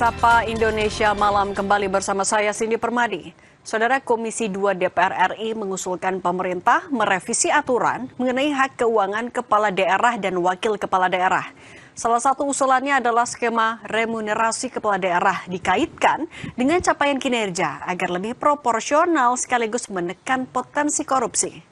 Sapa Indonesia Malam kembali bersama saya Cindy Permadi. Saudara, Komisi 2 DPR RI mengusulkan pemerintah merevisi aturan mengenai hak keuangan kepala daerah dan wakil kepala daerah. Salah satu usulannya adalah skema remunerasi kepala daerah dikaitkan dengan capaian kinerja agar lebih proporsional sekaligus menekan potensi korupsi.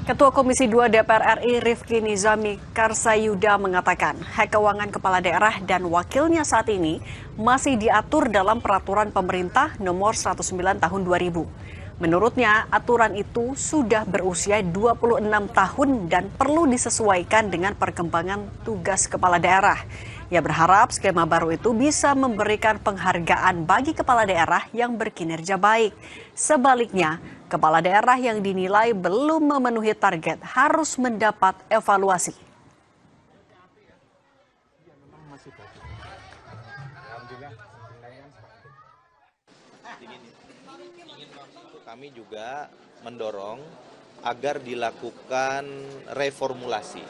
Ketua Komisi 2 DPR RI Rifki Nizami Karsayuda mengatakan hak keuangan kepala daerah dan wakilnya saat ini masih diatur dalam peraturan pemerintah nomor 109 tahun 2000. Menurutnya, aturan itu sudah berusia 26 tahun dan perlu disesuaikan dengan perkembangan tugas kepala daerah. Ia berharap skema baru itu bisa memberikan penghargaan bagi kepala daerah yang berkinerja baik. Sebaliknya, kepala daerah yang dinilai belum memenuhi target harus mendapat evaluasi. Kami juga mendorong agar dilakukan reformulasi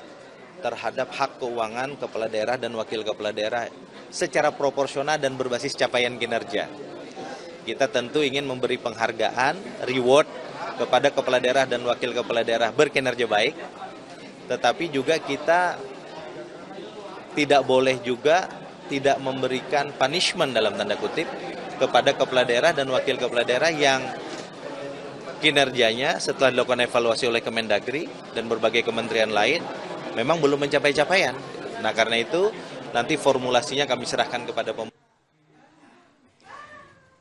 terhadap hak keuangan kepala daerah dan wakil kepala daerah secara proporsional dan berbasis capaian kinerja. Kita tentu ingin memberi penghargaan, reward kepada kepala daerah dan wakil kepala daerah berkinerja baik, tetapi juga kita tidak boleh juga tidak memberikan punishment dalam tanda kutip kepada kepala daerah dan wakil kepala daerah yang kinerjanya setelah dilakukan evaluasi oleh Kemendagri dan berbagai kementerian lain memang belum mencapai capaian. Nah, karena itu nanti formulasinya kami serahkan kepada pemerintah.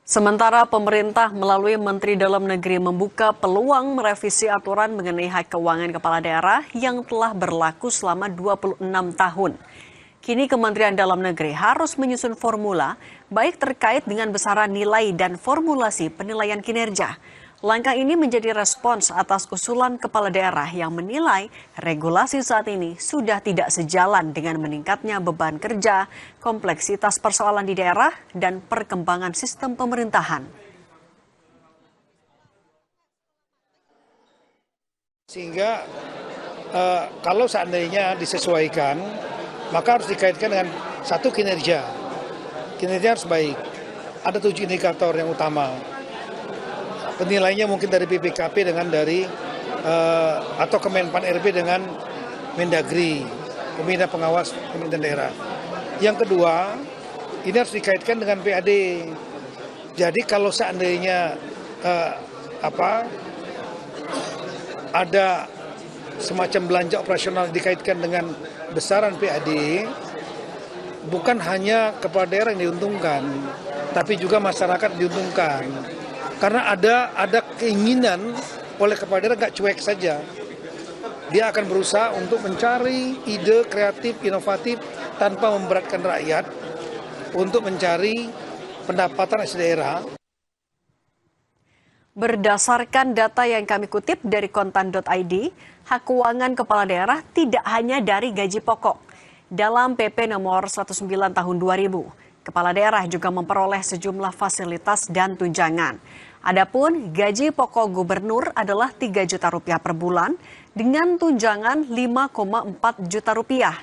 Sementara pemerintah melalui Menteri Dalam Negeri membuka peluang merevisi aturan mengenai hak keuangan kepala daerah yang telah berlaku selama 26 tahun. Kini Kementerian Dalam Negeri harus menyusun formula baik terkait dengan besaran nilai dan formulasi penilaian kinerja. Langkah ini menjadi respons atas usulan kepala daerah yang menilai regulasi saat ini sudah tidak sejalan dengan meningkatnya beban kerja, kompleksitas persoalan di daerah, dan perkembangan sistem pemerintahan. Sehingga kalau seandainya disesuaikan, maka harus dikaitkan dengan satu kinerja. Kinerja harus baik. Ada 7 indikator yang utama. Penilainya mungkin dari BPKP dengan dari atau Kemenpan RB dengan Mendagri, Pembina Pengawas Pemerintahan Daerah. Yang kedua, ini harus dikaitkan dengan PAD. Jadi kalau seandainya ada semacam belanja operasional dikaitkan dengan besaran PAD, bukan hanya kepala daerah yang diuntungkan, tapi juga masyarakat diuntungkan. Karena ada keinginan oleh kepala daerah nggak cuek saja. Dia akan berusaha untuk mencari ide kreatif, inovatif tanpa memberatkan rakyat untuk mencari pendapatan asli daerah. Berdasarkan data yang kami kutip dari kontan.id, hak keuangan kepala daerah tidak hanya dari gaji pokok. Dalam PP nomor 19 tahun 2000, kepala daerah juga memperoleh sejumlah fasilitas dan tunjangan. Adapun gaji pokok gubernur adalah 3 juta rupiah per bulan dengan tunjangan 5,4 juta rupiah.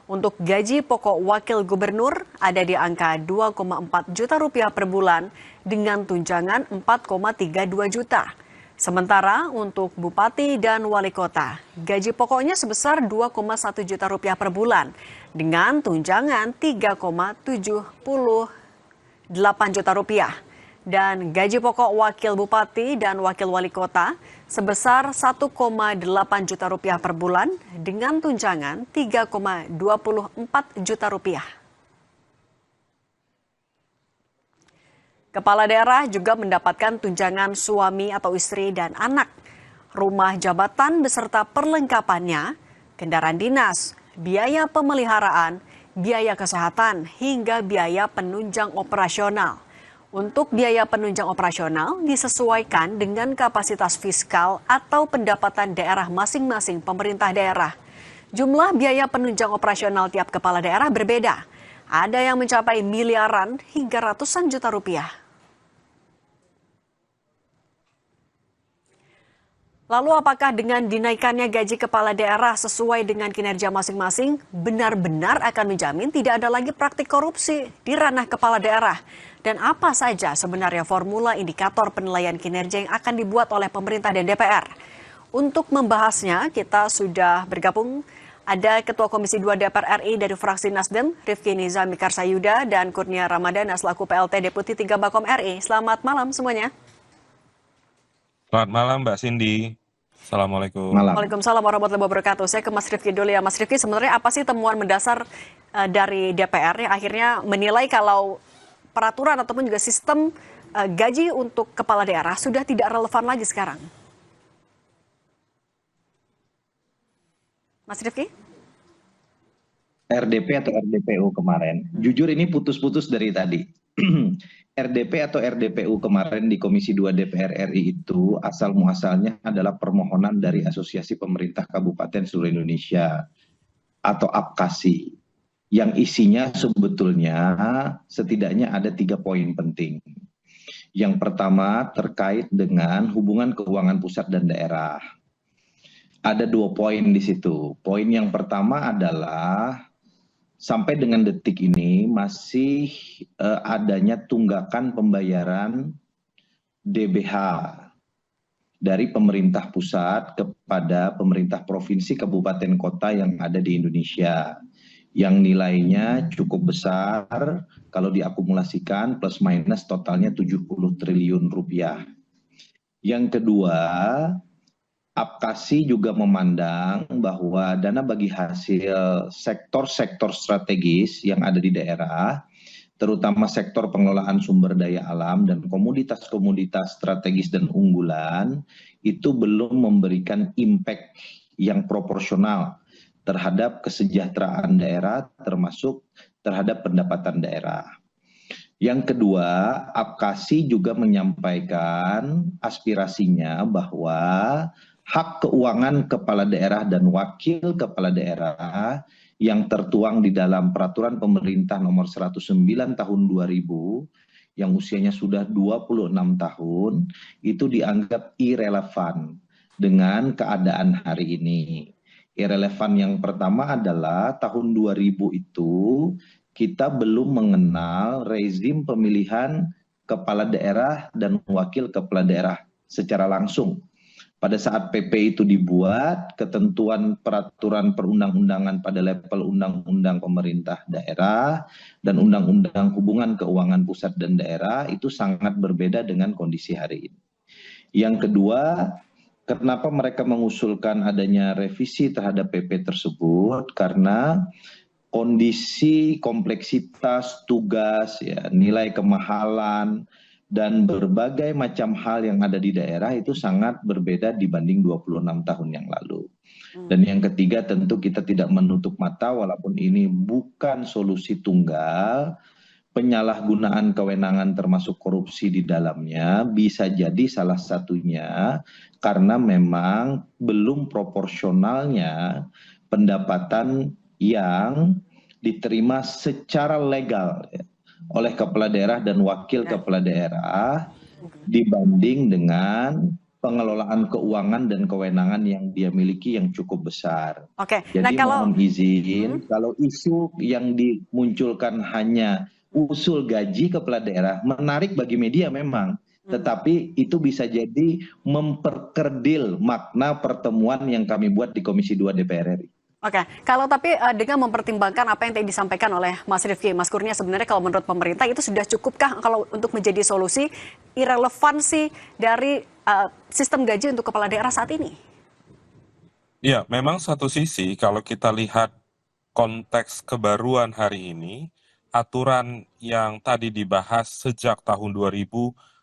Untuk gaji pokok wakil gubernur ada di angka 2,4 juta rupiah per bulan dengan tunjangan 4,32 juta. Sementara untuk bupati dan wali kota, gaji pokoknya sebesar 2,1 juta rupiah per bulan dengan tunjangan 3,78 juta rupiah. Dan gaji pokok wakil bupati dan wakil wali kota sebesar 1,8 juta rupiah per bulan dengan tunjangan 3,24 juta rupiah. Kepala daerah juga mendapatkan tunjangan suami atau istri dan anak, rumah jabatan beserta perlengkapannya, kendaraan dinas, biaya pemeliharaan, biaya kesehatan, hingga biaya penunjang operasional. Untuk biaya penunjang operasional disesuaikan dengan kapasitas fiskal atau pendapatan daerah masing-masing pemerintah daerah. Jumlah biaya penunjang operasional tiap kepala daerah berbeda. Ada yang mencapai miliaran hingga ratusan juta rupiah. Lalu apakah dengan dinaikannya gaji kepala daerah sesuai dengan kinerja masing-masing benar-benar akan menjamin tidak ada lagi praktik korupsi di ranah kepala daerah? Dan apa saja sebenarnya formula indikator penilaian kinerja yang akan dibuat oleh pemerintah dan DPR? Untuk membahasnya, kita sudah bergabung ada Ketua Komisi 2 DPR RI dari fraksi Nasdem, Rifki Nizami Karsayuda, dan Kurnia Ramadana selaku PLT Deputi 3 Bakom RI. Selamat malam semuanya. Selamat malam Mbak Cindy. Assalamualaikum. Waalaikumsalam warahmatullahi wabarakatuh. Saya ke Mas Rifki dulu ya. Mas Rifki, sebenarnya apa sih temuan mendasar dari DPR yang akhirnya menilai kalau peraturan ataupun juga sistem gaji untuk kepala daerah sudah tidak relevan lagi sekarang? Mas Rifki? RDP atau RDPU kemarin, jujur ini putus-putus dari tadi. RDP atau RDPU kemarin di Komisi 2 DPR RI itu asal muasalnya adalah permohonan dari Asosiasi Pemerintah Kabupaten seluruh Indonesia atau APKASI yang isinya sebetulnya setidaknya ada 3 poin penting. Yang pertama terkait dengan hubungan keuangan pusat dan daerah. Ada 2 poin di situ. Poin yang pertama adalah sampai dengan detik ini masih adanya tunggakan pembayaran DBH dari pemerintah pusat kepada pemerintah provinsi, kabupaten, kota yang ada di Indonesia. Yang nilainya cukup besar, kalau diakumulasikan plus minus totalnya 70 triliun rupiah. Yang kedua, APKASI juga memandang bahwa dana bagi hasil sektor-sektor strategis yang ada di daerah, terutama sektor pengelolaan sumber daya alam dan komoditas-komoditas strategis dan unggulan, itu belum memberikan impact yang proporsional terhadap kesejahteraan daerah, termasuk terhadap pendapatan daerah. Yang kedua, APKASI juga menyampaikan aspirasinya bahwa hak keuangan kepala daerah dan wakil kepala daerah yang tertuang di dalam Peraturan Pemerintah Nomor 109 Tahun 2000 yang usianya sudah 26 tahun itu dianggap irrelevan dengan keadaan hari ini. Irrelevan yang pertama adalah tahun 2000 itu kita belum mengenal rezim pemilihan kepala daerah dan wakil kepala daerah secara langsung. Pada saat PP itu dibuat, ketentuan peraturan perundang-undangan pada level undang-undang pemerintah daerah dan undang-undang hubungan keuangan pusat dan daerah itu sangat berbeda dengan kondisi hari ini. Yang kedua, kenapa mereka mengusulkan adanya revisi terhadap PP tersebut? Karena kondisi kompleksitas tugas, ya, nilai kemahalan, dan berbagai macam hal yang ada di daerah itu sangat berbeda dibanding 26 tahun yang lalu. Dan yang ketiga tentu kita tidak menutup mata walaupun ini bukan solusi tunggal, penyalahgunaan kewenangan termasuk korupsi di dalamnya bisa jadi salah satunya karena memang belum proporsionalnya pendapatan yang diterima secara legal ya, oleh kepala daerah dan wakil kepala daerah dibanding dengan pengelolaan keuangan dan kewenangan yang dia miliki yang cukup besar. Oke. Jadi Nah, mohon izin, kalau isu yang dimunculkan hanya usul gaji kepala daerah menarik bagi media memang, tetapi itu bisa jadi memperkerdil makna pertemuan yang kami buat di Komisi 2 DPR RI. Oke, kalau tapi dengan mempertimbangkan apa yang tadi disampaikan oleh Mas Rifki, Mas Kurnia, sebenarnya kalau menurut pemerintah itu sudah cukupkah kalau untuk menjadi solusi irrelevansi dari sistem gaji untuk kepala daerah saat ini? Ya, memang satu sisi kalau kita lihat konteks kebaruan hari ini, aturan yang tadi dibahas sejak tahun 2000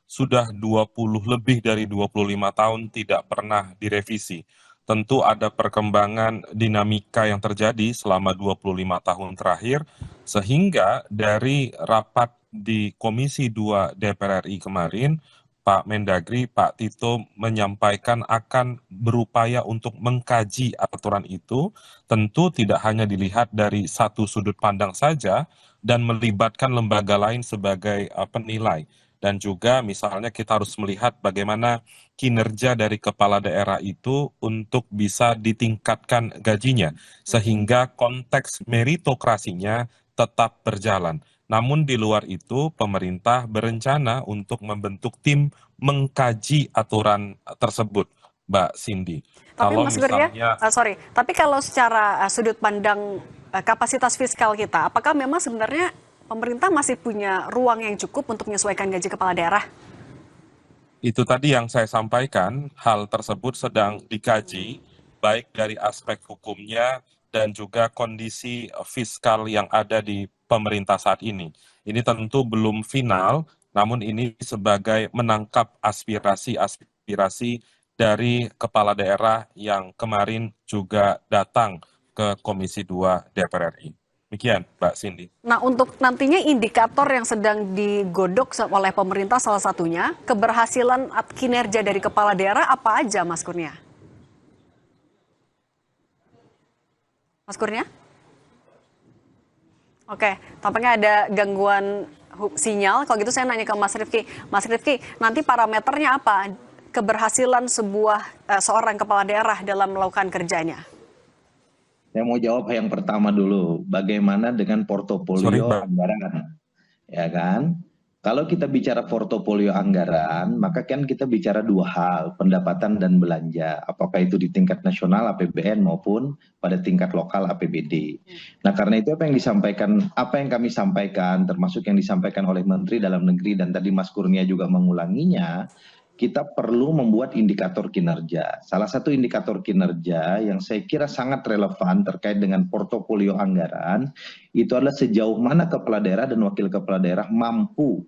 sudah lebih dari 25 tahun tidak pernah direvisi. Tentu ada perkembangan dinamika yang terjadi selama 25 tahun terakhir, sehingga dari rapat di Komisi 2 DPR RI kemarin, Pak Mendagri, Pak Tito menyampaikan akan berupaya untuk mengkaji aturan itu, tentu tidak hanya dilihat dari satu sudut pandang saja, dan melibatkan lembaga lain sebagai penilai. Dan juga misalnya kita harus melihat bagaimana kinerja dari kepala daerah itu untuk bisa ditingkatkan gajinya, sehingga konteks meritokrasinya tetap berjalan. Namun di luar itu, pemerintah berencana untuk membentuk tim mengkaji aturan tersebut, Mbak Cindy. Tapi Kalau Mas Kurnia, misalnya tapi kalau secara sudut pandang kapasitas fiskal kita, apakah memang sebenarnya pemerintah masih punya ruang yang cukup untuk menyesuaikan gaji kepala daerah? itu tadi yang saya sampaikan, hal tersebut sedang dikaji, baik dari aspek hukumnya dan juga kondisi fiskal yang ada di pemerintah saat ini. Ini tentu belum final, namun ini sebagai menangkap aspirasi-aspirasi dari kepala daerah yang kemarin juga datang ke Komisi 2 DPR RI. Demikian, Mbak Cindy. Nah, untuk nantinya indikator yang sedang digodok oleh pemerintah salah satunya, keberhasilan kinerja dari kepala daerah apa aja, Mas Kurnia? Mas Kurnia? Oke, tampaknya ada gangguan sinyal. Kalau gitu saya nanya ke Mas Rifki. Mas Rifki, nanti parameternya apa? Keberhasilan seorang kepala daerah dalam melakukan kerjanya? Saya mau jawab yang pertama dulu, bagaimana dengan portofolio Mbak. anggaran, ya kan? Kalau kita bicara portofolio anggaran, maka kan kita bicara dua hal, pendapatan dan belanja. Apakah itu di tingkat nasional APBN maupun pada tingkat lokal APBD. Nah, karena itu apa yang kami sampaikan, termasuk yang disampaikan oleh Menteri Dalam Negeri dan tadi Mas Kurnia juga mengulanginya, kita perlu membuat indikator kinerja. Salah satu indikator kinerja yang saya kira sangat relevan terkait dengan portofolio anggaran, itu adalah sejauh mana kepala daerah dan wakil kepala daerah mampu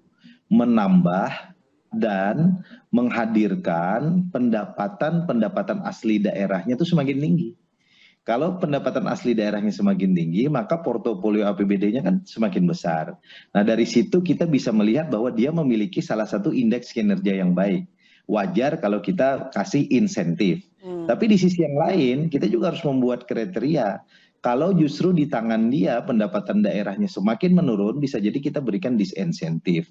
menambah dan menghadirkan pendapatan asli daerahnya itu semakin tinggi. Kalau pendapatan asli daerahnya semakin tinggi, maka portofolio APBD-nya kan semakin besar. Nah, dari situ kita bisa melihat bahwa dia memiliki salah satu indeks kinerja yang baik. Wajar kalau kita kasih insentif. Tapi di sisi yang lain, kita juga harus membuat kriteria. Kalau justru di tangan dia pendapatan daerahnya semakin menurun, bisa jadi kita berikan disinsentif.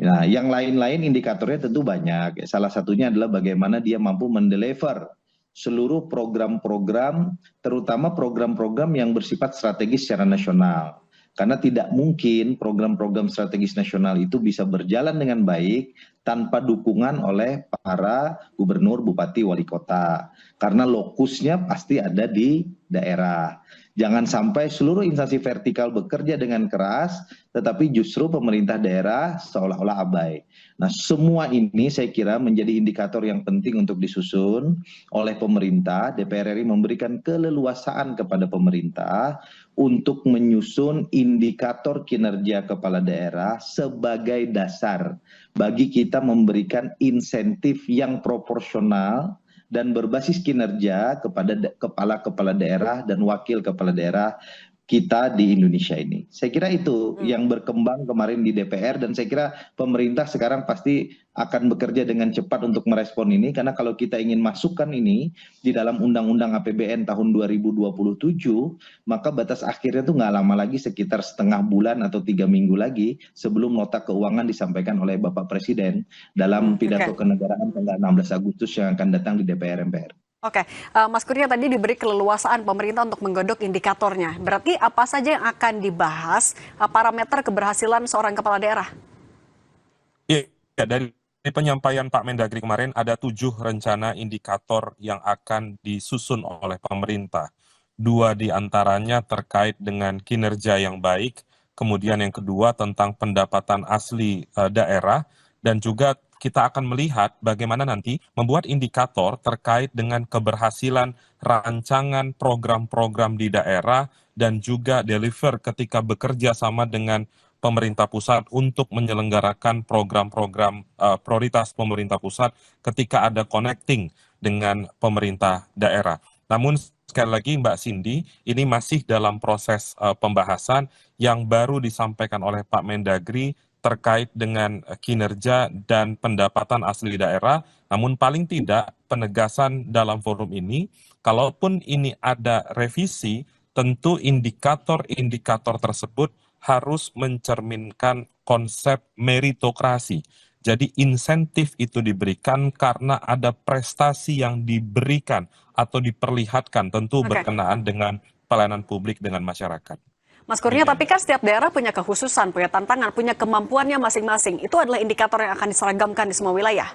Nah, yang lain-lain indikatornya tentu banyak. Salah satunya adalah bagaimana dia mampu mendeliver seluruh program-program, terutama program-program yang bersifat strategis secara nasional. Karena tidak mungkin program-program strategis nasional itu bisa berjalan dengan baik tanpa dukungan oleh para gubernur, bupati, wali kota. Karena lokusnya pasti ada di daerah. Jangan sampai seluruh instansi vertikal bekerja dengan keras, tetapi justru pemerintah daerah seolah-olah abai. Nah, semua ini saya kira menjadi indikator yang penting untuk disusun oleh pemerintah. DPR RI memberikan keleluasaan kepada pemerintah untuk menyusun indikator kinerja kepala daerah sebagai dasar bagi kita memberikan insentif yang proporsional dan berbasis kinerja kepada kepala daerah dan wakil kepala daerah kita di Indonesia ini. Saya kira itu yang berkembang kemarin di DPR dan saya kira pemerintah sekarang pasti akan bekerja dengan cepat untuk merespon ini karena kalau kita ingin masukkan ini di dalam Undang-Undang APBN tahun 2027 maka batas akhirnya itu nggak lama lagi sekitar setengah bulan atau 3 minggu lagi sebelum nota keuangan disampaikan oleh Bapak Presiden dalam pidato kenegaraan tanggal 16 Agustus yang akan datang di DPR MPR. Oke, Mas Kurnia tadi diberi keleluasaan pemerintah untuk menggodok indikatornya. Berarti apa saja yang akan dibahas parameter keberhasilan seorang kepala daerah? Ya, dari penyampaian Pak Mendagri kemarin ada 7 rencana indikator yang akan disusun oleh pemerintah. 2 diantaranya terkait dengan kinerja yang baik, kemudian yang kedua tentang pendapatan asli daerah, dan juga kita akan melihat bagaimana nanti membuat indikator terkait dengan keberhasilan rancangan program-program di daerah dan juga deliver ketika bekerja sama dengan pemerintah pusat untuk menyelenggarakan program-program prioritas pemerintah pusat ketika ada connecting dengan pemerintah daerah. Namun sekali lagi Mbak Cindy, ini masih dalam proses pembahasan yang baru disampaikan oleh Pak Mendagri terkait dengan kinerja dan pendapatan asli daerah, namun paling tidak penegasan dalam forum ini, kalaupun ini ada revisi, tentu indikator-indikator tersebut harus mencerminkan konsep meritokrasi. Jadi insentif itu diberikan karena ada prestasi yang diberikan atau diperlihatkan, tentu Oke. berkenaan dengan pelayanan publik dengan masyarakat. Mas Kurnia, Demikian. tapi kan setiap daerah punya kekhususan, punya tantangan, punya kemampuannya masing-masing. Itu adalah indikator yang akan diseragamkan di semua wilayah.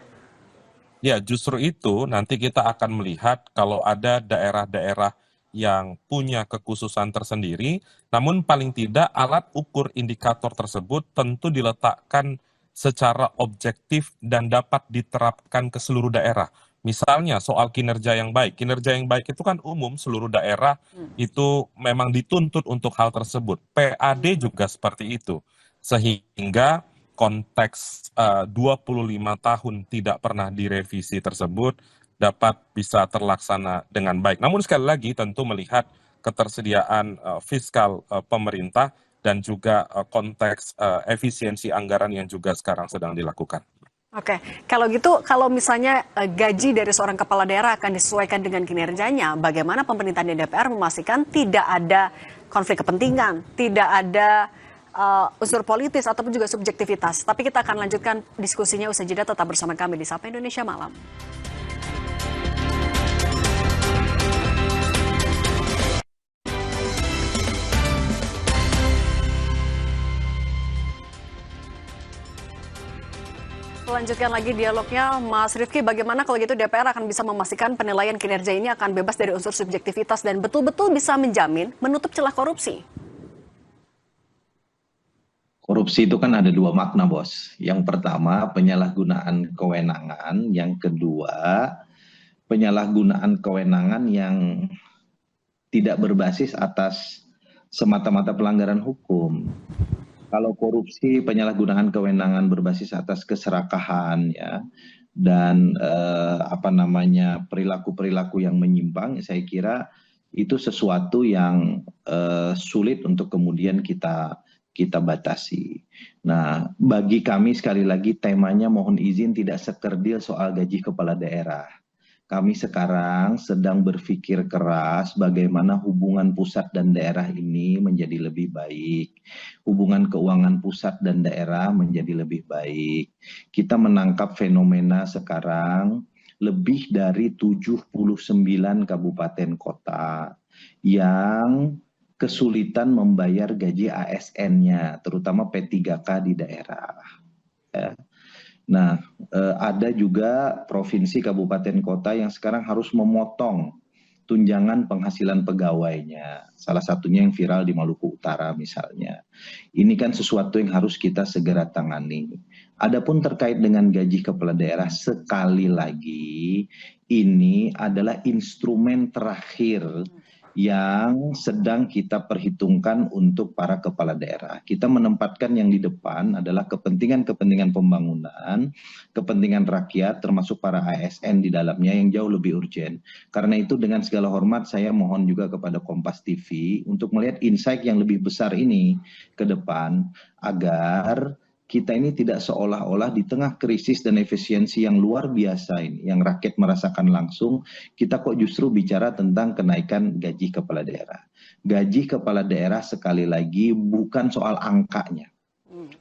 Ya, justru itu nanti kita akan melihat kalau ada daerah-daerah yang punya kekhususan tersendiri, namun paling tidak alat ukur indikator tersebut tentu diletakkan secara objektif dan dapat diterapkan ke seluruh daerah. Misalnya soal kinerja yang baik. Kinerja yang baik itu kan umum, seluruh daerah itu memang dituntut untuk hal tersebut. PAD juga seperti itu. Sehingga konteks 25 tahun tidak pernah direvisi tersebut dapat bisa terlaksana dengan baik. Namun sekali lagi tentu melihat ketersediaan fiskal pemerintah dan juga konteks efisiensi anggaran yang juga sekarang sedang dilakukan. Oke, kalau gitu, kalau misalnya gaji dari seorang kepala daerah akan disesuaikan dengan kinerjanya, bagaimana pemerintah dan DPR memastikan tidak ada konflik kepentingan, tidak ada unsur politis ataupun juga subjektivitas. Tapi kita akan lanjutkan diskusinya usai jeda, tetap bersama kami di Sapa Indonesia Malam. Lanjutkan lagi dialognya, Mas Rifki, bagaimana kalau gitu DPR akan bisa memastikan penilaian kinerja ini akan bebas dari unsur subjektivitas dan betul-betul bisa menjamin menutup celah korupsi? Korupsi itu kan ada dua makna, Bos. Yang pertama, penyalahgunaan kewenangan. Yang kedua, penyalahgunaan kewenangan yang tidak berbasis atas semata-mata pelanggaran hukum. Kalau korupsi, penyalahgunaan kewenangan berbasis atas keserakahan, ya, dan perilaku-perilaku yang menyimpang, saya kira itu sesuatu yang sulit untuk kemudian kita batasi. Nah, bagi kami sekali lagi temanya mohon izin tidak sekerdil soal gaji kepala daerah. Kami sekarang sedang berpikir keras bagaimana hubungan pusat dan daerah ini menjadi lebih baik. Hubungan keuangan pusat dan daerah menjadi lebih baik. Kita menangkap fenomena sekarang lebih dari 79 kabupaten kota yang kesulitan membayar gaji ASN-nya, terutama P3K di daerah. Ya. Nah, ada juga provinsi kabupaten kota yang sekarang harus memotong tunjangan penghasilan pegawainya. Salah satunya yang viral di Maluku Utara misalnya. Ini kan sesuatu yang harus kita segera tangani. Adapun terkait dengan gaji kepala daerah, sekali lagi ini adalah instrumen terakhir yang sedang kita perhitungkan untuk para kepala daerah. Kita menempatkan yang di depan adalah kepentingan-kepentingan pembangunan, kepentingan rakyat, termasuk para ASN di dalamnya yang jauh lebih urgent. Karena itu dengan segala hormat saya mohon juga kepada Kompas TV untuk melihat insight yang lebih besar ini ke depan agar kita ini tidak seolah-olah di tengah krisis dan efisiensi yang luar biasa ini, yang rakyat merasakan langsung, kita kok justru bicara tentang kenaikan gaji kepala daerah. Gaji kepala daerah sekali lagi bukan soal angkanya,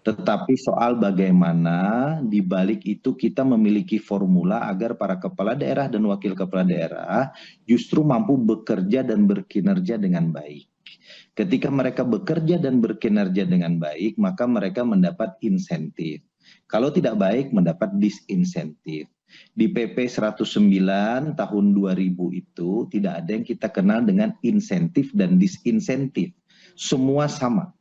tetapi soal bagaimana di balik itu kita memiliki formula agar para kepala daerah dan wakil kepala daerah justru mampu bekerja dan berkinerja dengan baik. Ketika mereka bekerja dan berkinerja dengan baik, maka mereka mendapat insentif. Kalau tidak baik, mendapat disinsentif. Di PP 109 tahun 2000 itu tidak ada yang kita kenal dengan insentif dan disinsentif. Semua sama.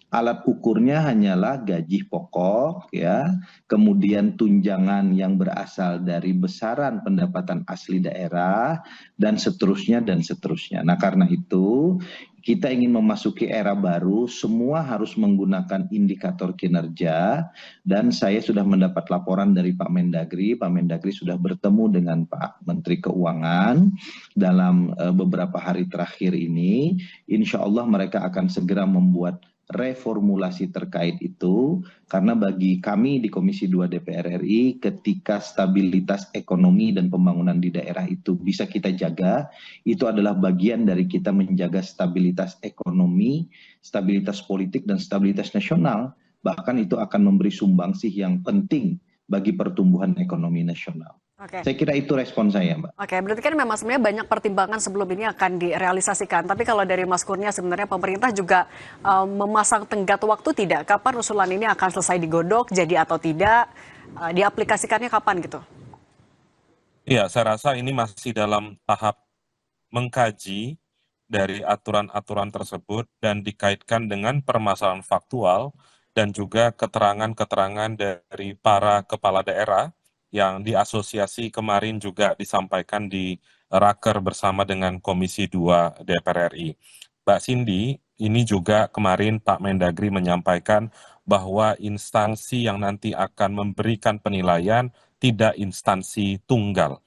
Alat ukurnya hanyalah gaji pokok, ya, kemudian tunjangan yang berasal dari besaran pendapatan asli daerah, dan seterusnya dan seterusnya. Nah, karena itu kita ingin memasuki era baru, semua harus menggunakan indikator kinerja, dan saya sudah mendapat laporan dari Pak Mendagri. Pak Mendagri sudah bertemu dengan Pak Menteri Keuangan dalam beberapa hari terakhir ini. Insya Allah mereka akan segera membuat reformulasi terkait itu, karena bagi kami di Komisi 2 DPR RI, ketika stabilitas ekonomi dan pembangunan di daerah itu bisa kita jaga, itu adalah bagian dari kita menjaga stabilitas ekonomi, stabilitas politik, dan stabilitas nasional. Bahkan itu akan memberi sumbangsih yang penting bagi pertumbuhan ekonomi nasional. Oke. Saya kira itu respon saya, Mbak. Oke, berarti kan memang sebenarnya banyak pertimbangan sebelum ini akan direalisasikan. Tapi kalau dari Mas Kurnia sebenarnya pemerintah juga memasang tenggat waktu tidak? Kapan usulan ini akan selesai digodok, jadi atau tidak? Diaplikasikannya kapan gitu? Iya, saya rasa ini masih dalam tahap mengkaji dari aturan-aturan tersebut dan dikaitkan dengan permasalahan faktual dan juga keterangan-keterangan dari para kepala daerah yang di asosiasi kemarin juga disampaikan di raker bersama dengan Komisi 2 DPR RI. Mbak Cindy, ini juga kemarin Pak Mendagri menyampaikan bahwa instansi yang nanti akan memberikan penilaian tidak instansi tunggal.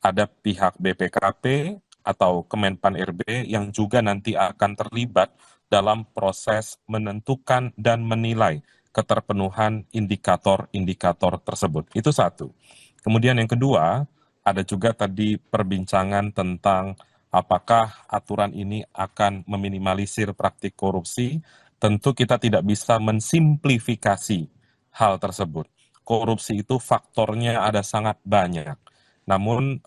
Ada pihak BPKP atau Kemenpan RB yang juga nanti akan terlibat dalam proses menentukan dan menilai keterpenuhan indikator-indikator tersebut. Itu satu. Kemudian yang kedua, ada juga tadi perbincangan tentang apakah aturan ini akan meminimalisir praktik korupsi. Tentu kita tidak bisa mensimplifikasi hal tersebut. Korupsi itu faktornya ada sangat banyak. Namun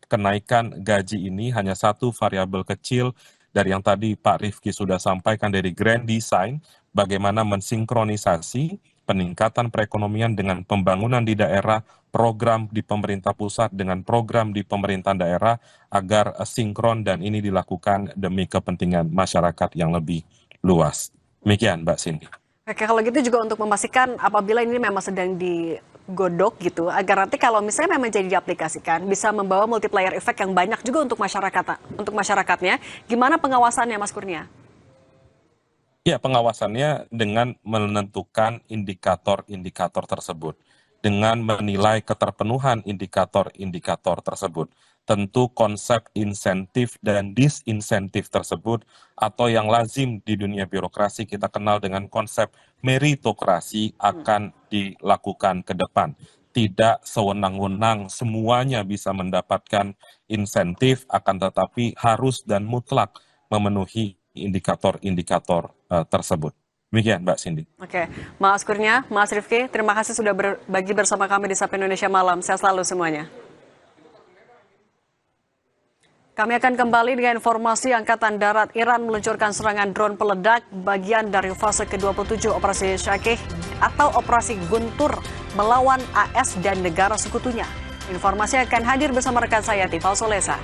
kenaikan gaji ini hanya satu variabel kecil dari yang tadi Pak Rifki sudah sampaikan dari grand design, bagaimana mensinkronisasi peningkatan perekonomian dengan pembangunan di daerah, program di pemerintah pusat dengan program di pemerintahan daerah agar sinkron dan ini dilakukan demi kepentingan masyarakat yang lebih luas. Demikian Mbak Cindy. Oke, kalau gitu juga untuk memastikan apabila ini memang sedang digodok gitu, agar nanti kalau misalnya memang jadi diaplikasikan, bisa membawa multiplier effect yang banyak juga untuk masyarakatnya. Gimana pengawasannya, Mas Kurnia? Ya, pengawasannya dengan menentukan indikator-indikator tersebut, dengan menilai keterpenuhan indikator-indikator tersebut. Tentu konsep insentif dan disinsentif tersebut atau yang lazim di dunia birokrasi kita kenal dengan konsep meritokrasi akan dilakukan ke depan. Tidak sewenang-wenang semuanya bisa mendapatkan insentif, akan tetapi harus dan mutlak memenuhi indikator-indikator tersebut. Demikian Mbak Cindy. Oke, Mas Kurnia, Mas Rifki, terima kasih sudah berbagi bersama kami di Sapa Indonesia Malam. Sehat selalu semuanya. Kami akan kembali dengan informasi Angkatan Darat Iran meluncurkan serangan drone peledak bagian dari fase ke-27 Operasi Shakih atau Operasi Guntur melawan AS dan negara sekutunya. Informasi akan hadir bersama rekan saya Tifal Solesa.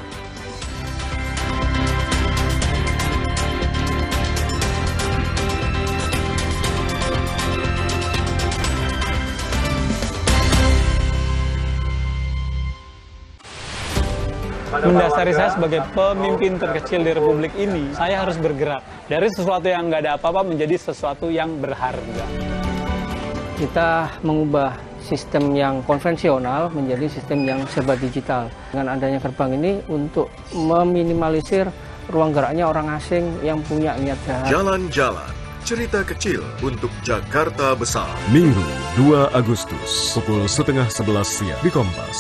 Mendasari saya sebagai pemimpin terkecil di Republik ini, saya harus bergerak dari sesuatu yang nggak ada apa-apa menjadi sesuatu yang berharga. Kita mengubah sistem yang konvensional menjadi sistem yang serba digital. Dengan adanya gerbang ini untuk meminimalisir ruang geraknya orang asing yang punya niat jahat. Jalan-jalan, cerita kecil untuk Jakarta Besar. Minggu 2 Agustus, pukul 10:30 siang di Kompas.